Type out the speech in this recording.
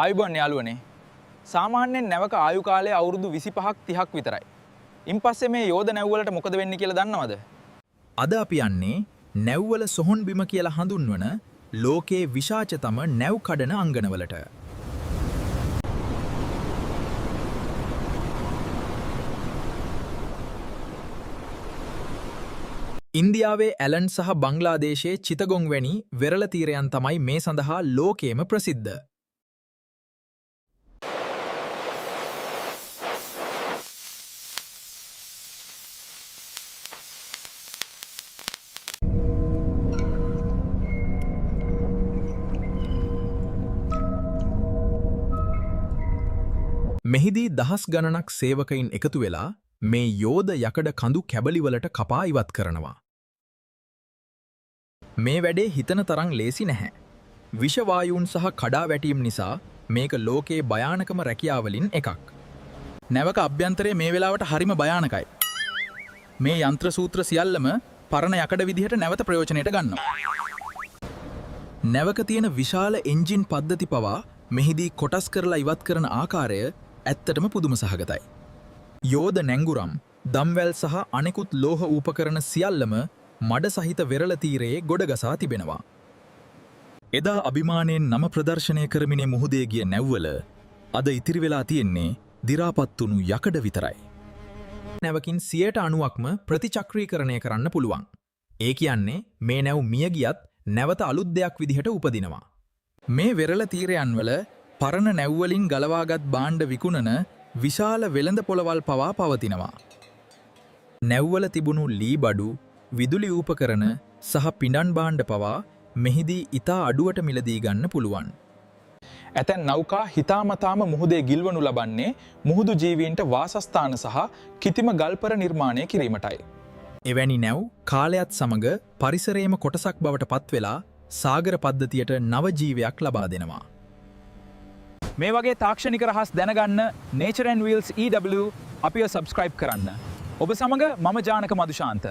ආයුබෝවන් යාළුවනේ. සාමාන්‍යයෙන් නැවක ආයු කාලය අවුරුදු 25ක් 30ක් විතරයි. ඉන්පස්සේ මේ යෝධ නැව්වලට මොකද වෙන්නේ කියලා දන්නවද? අද අපි යන්නේ නැව්වල සොහොන් බිම කියලා හඳුන්වන ලෝකේ විශාචතම නැව් කඩන අංගනවලට. ඉන්දියාවේ ඇලන් සහ බංග්ලාදේශයේ චිතගොං වැනි වෙරළ තීරයන් තමයි මේ සඳහා ලෝකේම ප්‍රසිද්ධ. මෙහිදී දහස් ගණනක් සේවකයින් එකතු වෙලා මේ යෝධ යකඩ කඳු කැබලිවලට කපා ඉවත් කරනවා. මේ වැඩේ හිතන තරම් ලේසි නැහැ. විෂවායුන් සහ කඩා වැටීම් නිසා මේක ලෝකේ භයානකම රැකියාවලින් එකක්. නැවක අභ්‍යන්තරයේ මේ වෙලාවට හරිම භයානකයි. මේ යන්ත්‍ර සූත්‍ර සියල්ලම පරණ යකඩ විදිහට නැවත ප්‍රයෝජනයට ගන්නවා. නැවක තියෙන විශාල එන්ජින් පද්ධති පවා මෙහිදී කොටස් කරලා ඉවත් කරන ආකාරය ඇත්තටම පුදුම සහගතයි. යෝධ නැංගුරම්, දම්වැල් සහ අනෙකුත් ලෝහ උපකරණ සියල්ලම මඩ සහිත වෙරළ තීරයේ ගොඩගසා තිබෙනවා. එදා අභිමානයෙන් නම ප්‍රදර්ශනය කරමිනේ මුහුදේ ගිය නැව්වල අද ඉතිරි වෙලා තියෙන්නේ දි รา පත් වුණු යකඩ විතරයි. නැවකින් 90%ක්ම ප්‍රතිචක්‍රීකරණය කරන්න පුළුවන්. ඒ කියන්නේ මේ නැව් මිය ගියත් නැවත අලුත් දෙයක් විදිහට උපදිනවා. මේ වෙරළ තීරයන් වල පරණ නැව්වලින් ගලවාගත් භාණ්ඩ විකුණන විශාල වෙළඳ පොළවල් පවා පවතිනවා. නැව්වල තිබුණු ලී බඩු, විදුලි උපකරණ සහ පිඬන් භාණ්ඩ පවා මෙහිදී ඉතා අඩුවට මිලදී ගන්න පුළුවන්. ඇතැම් නෞකා හිතාමතාම මුහුදේ ගිල්වනු ලබන්නේ මුහුදු ජීවීන්ට වාසස්ථාන සහ කිතිම ගල්පර නිර්මාණය කිරීමටයි. එවැනි නැව් කාලයත් සමග පරිසරයේම කොටසක් බවට පත්වෙලා සාගර පද්ධතියට නව ජීවයක් ලබා දෙනවා. මේ වගේ තාක්ෂණික රහස් දැනගන්න Nature and Wheels EW අපිව subscribe කරන්න. ඔබ සමග මම ජානක මදුශාන්ත.